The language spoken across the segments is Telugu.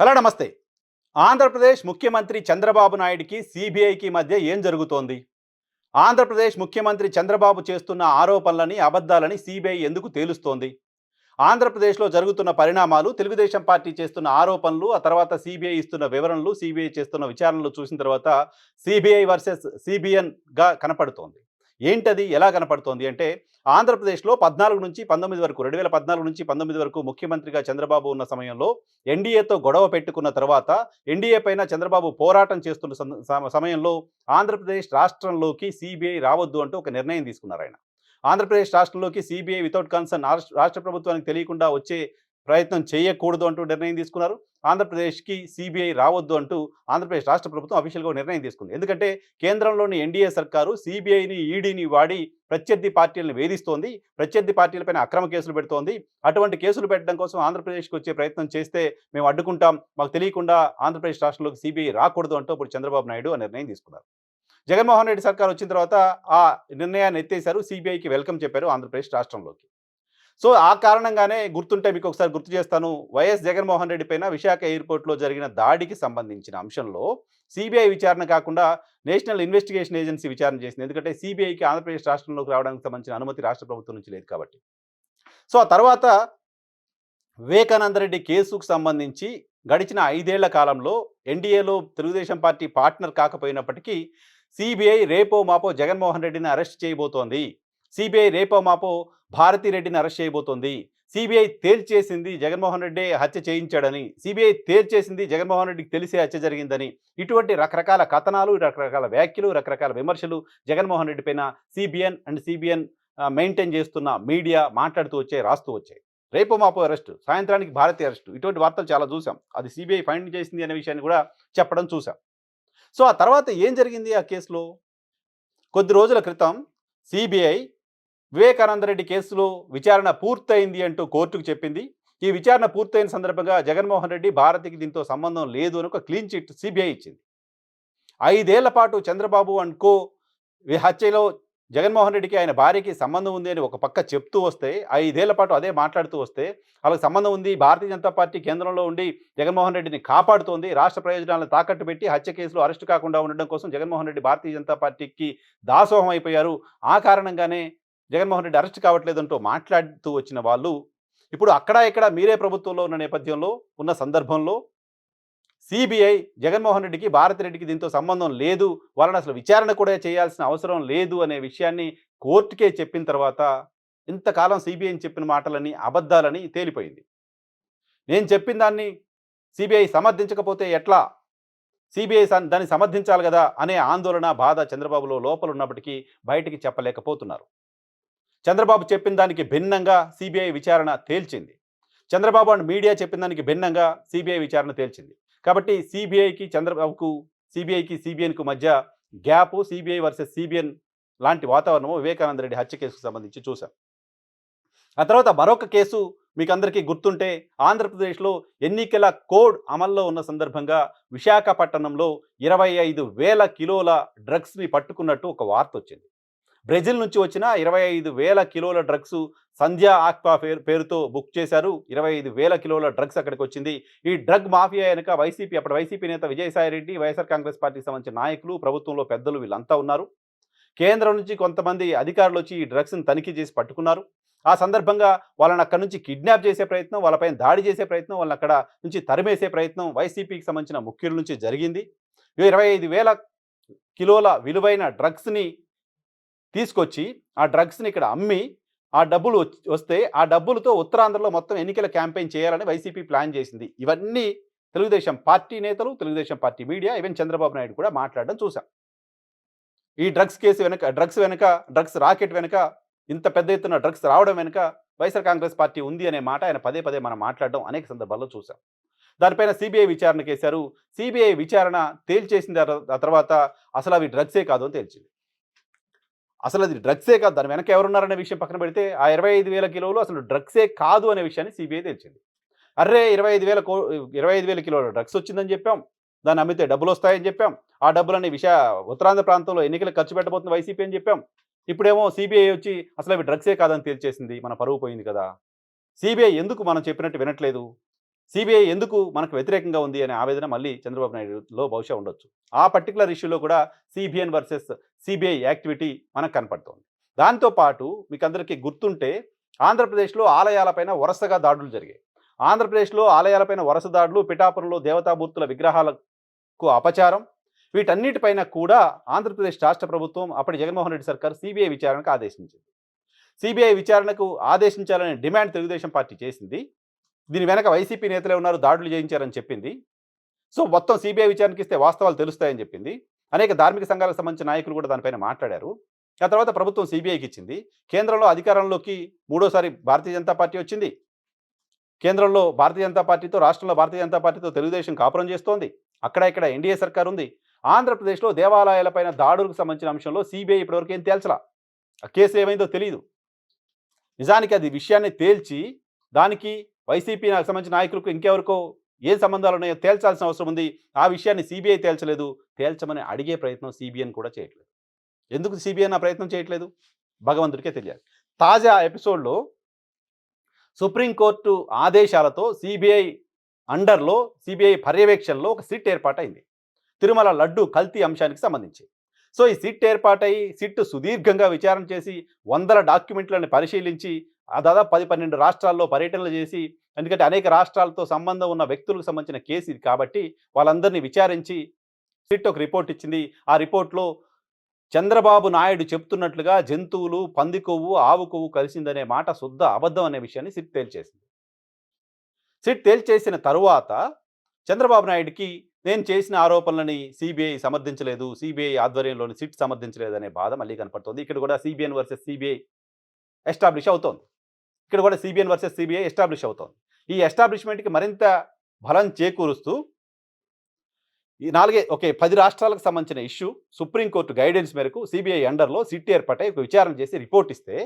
హలో నమస్తే. ఆంధ్రప్రదేశ్ ముఖ్యమంత్రి చంద్రబాబు నాయుడికి, సీబీఐకి మధ్య ఏం జరుగుతోంది? ఆంధ్రప్రదేశ్ ముఖ్యమంత్రి చంద్రబాబు చేస్తున్న ఆరోపణలని, అబద్ధాలని సీబీఐ ఎందుకు తేలుస్తోంది? ఆంధ్రప్రదేశ్‌లో జరుగుతున్న పరిణామాలు, తెలుగుదేశం పార్టీ చేస్తున్న ఆరోపణలు, ఆ తర్వాత సీబీఐ ఇస్తున్న వివరణలు, సీబీఐ చేస్తున్న విచారణలు చూసిన తర్వాత సీబీఐ వర్సెస్ సీబీఎన్‌గా కనపడుతోంది. ఏంటది? ఎలా కనపడుతోంది అంటే ఆంధ్రప్రదేశ్‌లో 14 నుంచి 19 వరకు 2014 నుంచి 19 వరకు ముఖ్యమంత్రిగా చంద్రబాబు ఉన్న సమయంలో ఎన్డీఏతో గొడవ పెట్టుకున్న తర్వాత ఎన్డీఏ పైన చంద్రబాబు పోరాటం చేస్తున్న సమయంలో ఆంధ్రప్రదేశ్ రాష్ట్రంలోకి సీబీఐ రావద్దు అంటూ ఒక నిర్ణయం తీసుకున్నారాయన. ఆంధ్రప్రదేశ్ రాష్ట్రంలోకి సీబీఐ వితౌట్ కన్సర్న్ రాష్ట్ర ప్రభుత్వానికి తెలియకుండా వచ్చే ప్రయత్నం చేయకూడదు అంటూ నిర్ణయం తీసుకున్నారు. ఆంధ్రప్రదేశ్‌కి సీబీఐ రావద్దు అంటూ ఆంధ్రప్రదేశ్ రాష్ట్ర ప్రభుత్వం అఫీషియల్‌గా నిర్ణయం తీసుకుంది. ఎందుకంటే కేంద్రంలోని ఎన్డీఏ సర్కారు సీబీఐని, ఈడీని వాడి ప్రత్యర్థి పార్టీలను వేధిస్తోంది. ప్రత్యర్థి పార్టీలపైన అక్రమ కేసులు పెడుతోంది. అటువంటి కేసులు పెట్టడం కోసం ఆంధ్రప్రదేశ్‌కి వచ్చే ప్రయత్నం చేస్తే మేము అడ్డుకుంటాం. మాకు తెలియకుండా ఆంధ్రప్రదేశ్ రాష్ట్రంలోకి సీబీఐ రాకూడదు అంటూ ఇప్పుడు చంద్రబాబు నాయుడు ఆ నిర్ణయం తీసుకున్నారు. జగన్మోహన్ రెడ్డి సర్కార్ వచ్చిన తర్వాత ఆ నిర్ణయాన్ని ఎత్తేశారు. సీబీఐకి వెల్కమ్ చెప్పారు ఆంధ్రప్రదేశ్ రాష్ట్రంలోకి. సో, ఆ కారణంగానే గుర్తుంటే మీకు ఒకసారి గుర్తు చేస్తాను. వైఎస్ జగన్మోహన్ రెడ్డి పైన విశాఖ ఎయిర్‌పోర్ట్‌లో జరిగిన దాడికి సంబంధించిన అంశంలో సీబీఐ విచారణ కాకుండా నేషనల్ ఇన్వెస్టిగేషన్ ఏజెన్సీ విచారణ చేసింది. ఎందుకంటే సీబీఐకి ఆంధ్రప్రదేశ్ రాష్ట్రంలోకి రావడానికి సంబంధించిన అనుమతి రాష్ట్ర ప్రభుత్వం నుంచి లేదు కాబట్టి. సో, ఆ తర్వాత వివేకానంద రెడ్డి కేసుకు సంబంధించి గడిచిన 5 ఏళ్ల కాలంలో ఎన్డీఏలో తెలుగుదేశం పార్టీ పార్ట్నర్ కాకపోయినప్పటికీ సీబీఐ రేపో మాపో జగన్మోహన్ రెడ్డిని అరెస్ట్ చేయబోతోంది. సీబీఐ రేపో మాపో భారతిరెడ్డిని అరెస్ట్ చేయబోతోంది. సీబీఐ తేల్చేసింది జగన్మోహన్ రెడ్డే హత్య చేయించాడని. సీబీఐ తేల్చేసింది జగన్మోహన్ రెడ్డికి తెలిసే హత్య జరిగిందని. ఇటువంటి రకరకాల కథనాలు, రకరకాల వ్యాఖ్యలు, రకరకాల విమర్శలు జగన్మోహన్ రెడ్డి పైన సీబీఎన్ మెయింటైన్ చేస్తున్న మీడియా మాట్లాడుతూ వచ్చాయి, రాస్తూ వచ్చాయి. రేపో మాపో అరెస్టు, సాయంత్రానికి భారతి అరెస్టు, ఇటువంటి వార్తలు చాలా చూసాం. అది సీబీఐ ఫైండ్ చేసింది అనే విషయాన్ని కూడా చెప్పడం చూసాం. సో, ఆ తర్వాత ఏం జరిగింది ఆ కేసులో? కొద్ది రోజుల క్రితం సీబీఐ వివేకానంద రెడ్డి కేసులో విచారణ పూర్తయింది అంటూ కోర్టుకు చెప్పింది. ఈ విచారణ పూర్తయిన సందర్భంగా జగన్మోహన్ రెడ్డి, భారతికి దీంతో సంబంధం లేదు అని ఒక క్లీన్ చిట్ సీబీఐ ఇచ్చింది. 5 ఏళ్ల పాటు చంద్రబాబు అండ్ కో హత్యలో జగన్మోహన్ రెడ్డికి, ఆయన భార్యకి సంబంధం ఉంది అని ఒక పక్క చెప్తూ వస్తే, 5 ఏళ్ల పాటు అదే మాట్లాడుతూ వస్తే, వాళ్ళకి సంబంధం ఉంది, భారతీయ జనతా పార్టీ కేంద్రంలో ఉండి జగన్మోహన్ రెడ్డిని కాపాడుతోంది, రాష్ట్ర ప్రయోజనాలను తాకట్టు పెట్టి హత్య కేసులో అరెస్టు కాకుండా ఉండడం కోసం జగన్మోహన్ రెడ్డి భారతీయ జనతా పార్టీకి దాసోహం అయిపోయారు. ఆ కారణంగానే జగన్మోహన్ రెడ్డి అరెస్ట్ కావట్లేదంటూ మాట్లాడుతూ వచ్చిన వాళ్ళు, ఇప్పుడు అక్కడ ఇక్కడ మీరే ప్రభుత్వంలో ఉన్న నేపథ్యంలో, ఉన్న సందర్భంలో సీబీఐ జగన్మోహన్ రెడ్డికి, భారతిరెడ్డికి దీంతో సంబంధం లేదు, వాళ్ళని అసలు విచారణ కూడా చేయాల్సిన అవసరం లేదు అనే విషయాన్ని కోర్టుకే చెప్పిన తర్వాత ఇంతకాలం సీబీఐని చెప్పిన మాటలని అబద్ధాలని తేలిపోయింది. నేను చెప్పిన దాన్ని సీబీఐ సమర్థించకపోతే ఎట్లా? సీబీఐ దాన్ని సమర్థించాలి కదా అనే ఆందోళన, బాధ చంద్రబాబులో లోపల ఉన్నప్పటికీ బయటికి చెప్పలేకపోతున్నారు. చంద్రబాబు చెప్పిన దానికి భిన్నంగా సీబీఐ విచారణ తేల్చింది. చంద్రబాబు అండ్ మీడియా చెప్పిన దానికి భిన్నంగా సీబీఐ విచారణ తేల్చింది. కాబట్టి సీబీఐకి, చంద్రబాబుకు, సీబీఐకి, సీబీఎన్‌కు మధ్య గ్యాపు, సీబీఐ వర్సెస్ సీబీఎన్ లాంటి వాతావరణము వివేకానంద రెడ్డి హత్య కేసుకు సంబంధించి చూసాం. ఆ తర్వాత మరొక కేసు మీకందరికీ గుర్తుంటే, ఆంధ్రప్రదేశ్‌లో ఎన్నికల కోడ్ అమల్లో ఉన్న సందర్భంగా విశాఖపట్టణంలో 25,000 కిలోల డ్రగ్స్‌ని పట్టుకున్నట్టు ఒక వార్తొచ్చింది. బ్రెజిల్ నుంచి వచ్చిన 25,000 కిలోల డ్రగ్స్ సంధ్య ఆక్వా పేరుతో బుక్ చేశారు. 25,000 కిలోల డ్రగ్స్ అక్కడికి వచ్చింది. ఈ డ్రగ్ మాఫియా వెనక అప్పటి వైసీపీ నేత విజయసాయిరెడ్డి, వైఎస్ఆర్ కాంగ్రెస్ పార్టీకి సంబంధించిన నాయకులు, ప్రభుత్వంలో పెద్దలు వీళ్ళంతా ఉన్నారు. కేంద్రం నుంచి కొంతమంది అధికారులు వచ్చి ఈ డ్రగ్స్‌ని తనిఖీ చేసి పట్టుకున్నారు. ఆ సందర్భంగా వాళ్ళని అక్కడి నుంచి కిడ్నాప్ చేసే ప్రయత్నం, వాళ్ళపైన దాడి చేసే ప్రయత్నం, వాళ్ళని అక్కడ నుంచి తరిమేసే ప్రయత్నం వైసీపీకి సంబంధించిన ముఖ్యుల నుంచి జరిగింది. 25,000 కిలోల విలువైన డ్రగ్స్‌ని తీసుకొచ్చి, ఆ డ్రగ్స్‌ని ఇక్కడ అమ్మి, ఆ డబ్బులు వస్తే ఆ డబ్బులతో ఉత్తరాంధ్రలో మొత్తం ఎన్నికల క్యాంపెయిన్ చేయాలని వైసీపీ ప్లాన్ చేసింది. ఇవన్నీ తెలుగుదేశం పార్టీ నేతలు, Telugu Desam party media, even Chandrababu Naidu కూడా మాట్లాడడం చూసాం. ఈ డ్రగ్స్ కేసు వెనక, డ్రగ్స్ రాకెట్ వెనక, ఇంత పెద్ద ఎత్తున డ్రగ్స్ రావడం వెనక వైఎస్ఆర్ కాంగ్రెస్ పార్టీ ఉంది అనే మాట ఆయన పదే పదే మనం మాట్లాడడం అనేక సందర్భాల్లో చూసాం. దానిపైన సీబీఐ విచారణకేశారు. సీబీఐ విచారణ తేల్చేసిన ఆ తర్వాత అసలు అవి డ్రగ్సే కాదు అని తేల్చింది. అసలు అది డ్రగ్సే కాదు, దాని వెనక ఎవరున్నారనే విషయం పక్కన పెడితే ఆ 25,000 కిలోలు అసలు డ్రగ్సే కాదు అనే విషయాన్ని సీబీఐ తేల్చింది. అర్రే 25,000 కిలోల డ్రగ్స్ వచ్చిందని చెప్పాం, దాన్ని అమ్మితే డబ్బులు వస్తాయని చెప్పాం, ఆ డబ్బులని ఉత్తరాంధ్ర ప్రాంతంలో ఎన్నికలకు ఖర్చు పెట్టబోతున్న వైసీపీ అని చెప్పాం. ఇప్పుడేమో సీబీఐ వచ్చి అసలు అవి డ్రగ్సే కాదని తేల్చేసింది. మన పరువు పోయింది కదా. సీబీఐ ఎందుకు మనం చెప్పినట్టు వినట్లేదు? సిబిఐ ఎందుకు మనకు వ్యతిరేకంగా ఉంది అనే ఆవేదన మళ్ళీ చంద్రబాబు నాయుడులో బహుశా ఉండొచ్చు. ఆ పర్టిక్యులర్ ఇష్యూలో కూడా సిబిఎన్ వర్సెస్ సిబిఐ యాక్టివిటీ మనకు కనపడుతోంది. దాంతో పాటు మీకందరికీ గుర్తుంటే ఆంధ్రప్రదేశ్‌లో ఆలయాలపైన వరుసగా దాడులు జరిగాయి. ఆంధ్రప్రదేశ్‌లో ఆలయాలపైన వరుస దాడులు, పిఠాపురంలో దేవతామూర్తుల విగ్రహాలకు అపచారం, వీటన్నిటిపైన కూడా ఆంధ్రప్రదేశ్ రాష్ట్ర ప్రభుత్వం అప్పటి జగన్మోహన్ రెడ్డి సర్కార్ సిబిఐ విచారణకు ఆదేశించింది. సిబిఐ విచారణకు ఆదేశించాలనే డిమాండ్ తెలుగుదేశం పార్టీ చేసింది. దీని వెనక వైసీపీ నేతలే ఉన్నారు, దాడులు చేయించారని చెప్పింది. సో, మొత్తం సిబిఐ విచారణకిస్తే వాస్తవాలు తెలుస్తాయని చెప్పింది. అనేక ధార్మిక సంఘాలకు సంబంధించిన నాయకులు కూడా దానిపైన మాట్లాడారు. ఆ తర్వాత ప్రభుత్వం సిబిఐకి ఇచ్చింది. కేంద్రంలో అధికారంలోకి మూడోసారి భారతీయ జనతా పార్టీ వచ్చింది. కేంద్రంలో భారతీయ జనతా పార్టీతో, రాష్ట్రంలో భారతీయ జనతా పార్టీతో తెలుగుదేశం కాపురం చేస్తోంది. అక్కడ ఇక్కడ ఎన్డీఏ సర్కార్ ఉంది. ఆంధ్రప్రదేశ్‌లో దేవాలయాలపైన దాడులకు సంబంధించిన అంశంలో సిబిఐ ఇప్పటివరకు ఏం తేల్చలా. ఆ కేసు ఏమైందో తెలీదు. నిజానికి అది విషయాన్ని తేల్చి దానికి వైసీపీ నాకు సంబంధించిన నాయకులకు ఇంకెవరికో ఏం సంబంధాలు ఉన్నాయో తేల్చాల్సిన అవసరం ఉంది. ఆ విషయాన్ని సిబిఐ తేల్చలేదు. తేల్చమని అడిగే ప్రయత్నం సిబిఎన్ కూడా చేయట్లేదు. ఎందుకు సిబిఎన్ ఆ ప్రయత్నం చేయట్లేదు? భగవంతుడికే తెలియాలి. తాజా ఎపిసోడ్‌లో సుప్రీంకోర్టు ఆదేశాలతో సిబిఐ అండర్‌లో, సిబిఐ పర్యవేక్షణలో ఒక సిట్ ఏర్పాటైంది. తిరుమల లడ్డు కల్తీ అంశానికి సంబంధించి. సో, ఈ సిట్ ఏర్పాటై సిట్ సుదీర్ఘంగా విచారణ చేసి వందల డాక్యుమెంట్లను పరిశీలించి దాదాపు 10, 12 రాష్ట్రాల్లో పర్యటనలు చేసి, ఎందుకంటే అనేక రాష్ట్రాలతో సంబంధం ఉన్న వ్యక్తులకు సంబంధించిన కేసు ఇది కాబట్టి వాళ్ళందరినీ విచారించి సిట్ ఒక రిపోర్ట్ ఇచ్చింది. ఆ రిపోర్ట్‌లో చంద్రబాబు నాయుడు చెప్తున్నట్లుగా జంతువులు, పంది కొవ్వు, ఆవు కొవ్వు కలిసిందనే మాట శుద్ధ అబద్ధం అనే విషయాన్ని సిట్ తేల్చేసింది. సిట్ తేల్చేసిన తరువాత చంద్రబాబు నాయుడికి నేను చేసిన ఆరోపణలని సిబిఐ సమర్థించలేదు, సిబిఐ ఆధ్వర్యంలోని సిట్ సమర్థించలేదనే బాధ మళ్ళీ కనపడుతోంది. ఇక్కడ కూడా సిబిఎన్ వర్సెస్ సిబిఐ ఎస్టాబ్లిష్ అవుతోంది. ఇక్కడ కూడా సిబిఎన్ వర్సెస్ సిబిఐ ఎస్టాబ్లిష్ అవుతోంది. ఈ ఎస్టాబ్లిష్మెంట్‌కి మరింత బలం చేకూరుస్తూ ఈ 10 రాష్ట్రాలకు సంబంధించిన ఇష్యూ సుప్రీంకోర్టు గైడెన్స్ మేరకు సిబిఐ అండర్‌లో సిట్ ఏర్పాటై ఒక విచారణ చేసి రిపోర్ట్ ఇస్తే,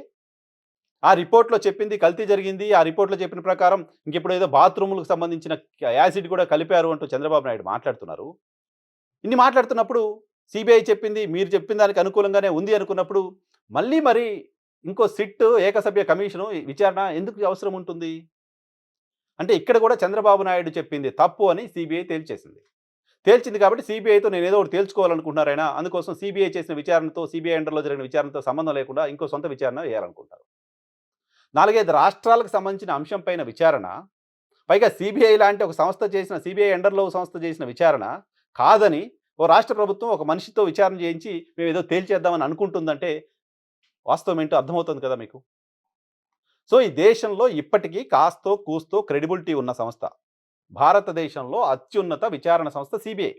ఆ రిపోర్ట్‌లో చెప్పింది కల్తీ జరిగింది. ఆ రిపోర్ట్‌లో చెప్పిన ప్రకారం ఇంకిప్పుడు ఏదో బాత్రూములకు సంబంధించిన యాసిడ్ కూడా కలిపారు అంటూ చంద్రబాబు నాయుడు మాట్లాడుతున్నారు. ఇన్ని మాట్లాడుతున్నప్పుడు సిబిఐ చెప్పింది మీరు చెప్పిన దానికి అనుకూలంగానే ఉంది అనుకున్నప్పుడు మరి ఇంకో సిట్ ఏకసభ్య కమిషను విచారణ ఎందుకు అవసరం ఉంటుంది? అంటే ఇక్కడ కూడా చంద్రబాబు నాయుడు చెప్పింది తప్పు అని సిబిఐ తేల్చేసింది. తేల్చింది కాబట్టి సిబిఐతో నేనేదో ఒకటి తేల్చుకోవాలనుకుంటున్నారు ఆయన. అందుకోసం సిబిఐ చేసిన విచారణతో, సిబిఐ అండర్‌లో జరిగిన విచారణతో సంబంధం లేకుండా ఇంకో సొంత విచారణ వేయాలనుకుంటారు. 4, 5 రాష్ట్రాలకు సంబంధించిన అంశం పైన విచారణ, పైగా సిబిఐ లాంటి ఒక సంస్థ చేసిన, సిబిఐ అండర్‌లో సంస్థ చేసిన విచారణ కాదని ఓ రాష్ట్ర ప్రభుత్వం ఒక మనిషితో విచారణ చేయించి మేమేదో తేల్చేద్దామని అనుకుంటుందంటే వాస్తవం ఏంటో అర్థమవుతుంది కదా మీకు. సో, ఈ దేశంలో ఇప్పటికీ కాస్తో కూస్తో క్రెడిబిలిటీ ఉన్న సంస్థ. భారతదేశంలో అత్యున్నత విచారణ సంస్థ సిబిఐ.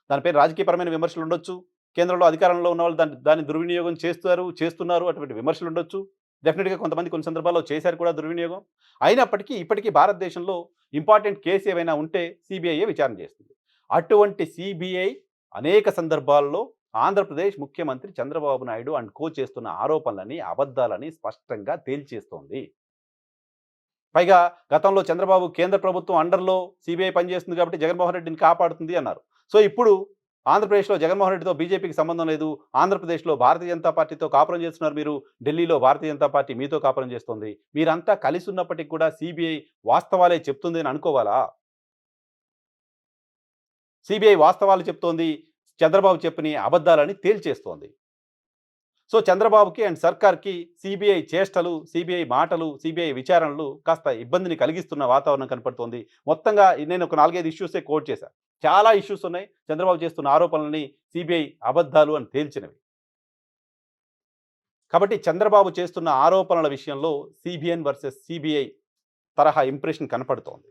దానిపై రాజకీయపరమైన విమర్శలు ఉండొచ్చు. కేంద్రంలో అధికారంలో ఉన్నవాళ్ళు దాన్ని దుర్వినియోగం చేస్తున్నారు అటువంటి విమర్శలు ఉండొచ్చు. డెఫినిట్‌గా కొంతమంది కొన్ని సందర్భాల్లో చేశారు కూడా దుర్వినియోగం. అయినప్పటికీ ఇప్పటికీ భారతదేశంలో ఇంపార్టెంట్ కేసు ఏమైనా ఉంటే సిబిఐయే విచారణ చేస్తుంది. అటువంటి సిబిఐ అనేక సందర్భాల్లో ఆంధ్రప్రదేశ్ ముఖ్యమంత్రి చంద్రబాబు నాయుడు అండ్ కో చేస్తున్న ఆరోపణలని, అబద్ధాలని స్పష్టంగా తేల్చేస్తోంది. పైగా గతంలో చంద్రబాబు కేంద్ర ప్రభుత్వం అండర్‌లో సిబిఐ పనిచేస్తుంది కాబట్టి జగన్మోహన్ రెడ్డిని కాపాడుతుంది అన్నారు. సో, ఇప్పుడు ఆంధ్రప్రదేశ్‌లో జగన్మోహన్ రెడ్డితో బీజేపీకి సంబంధం లేదు. ఆంధ్రప్రదేశ్‌లో భారతీయ జనతా పార్టీతో కాపురం చేస్తున్నారు మీరు. ఢిల్లీలో భారతీయ జనతా పార్టీ మీతో కాపురం చేస్తోంది. మీరంతా కలిసి ఉన్నప్పటికి కూడా సిబిఐ వాస్తవాలే చెప్తుంది అని అనుకోవాలా? సిబిఐ వాస్తవాలు చెప్తోంది. చంద్రబాబు చెప్పిన అబద్ధాలని తేల్చేస్తోంది. సో, చంద్రబాబుకి అండ్ సర్కార్‌కి సిబిఐ చేష్టలు, సిబిఐ మాటలు, సిబిఐ విచారణలు కాస్త ఇబ్బందిని కలిగిస్తున్న వాతావరణం కనపడుతోంది. మొత్తంగా నేను ఒక 4, 5 ఇష్యూసే కోట్ చేశా. చాలా ఇష్యూస్ ఉన్నాయి. చంద్రబాబు చేస్తున్న ఆరోపణలని సిబిఐ అబద్ధాలు అని తేల్చినవి. కాబట్టి చంద్రబాబు చేస్తున్న ఆరోపణల విషయంలో సిబిఎన్ వర్సెస్ సిబిఐ తరహా ఇంప్రెషన్ కనపడుతోంది.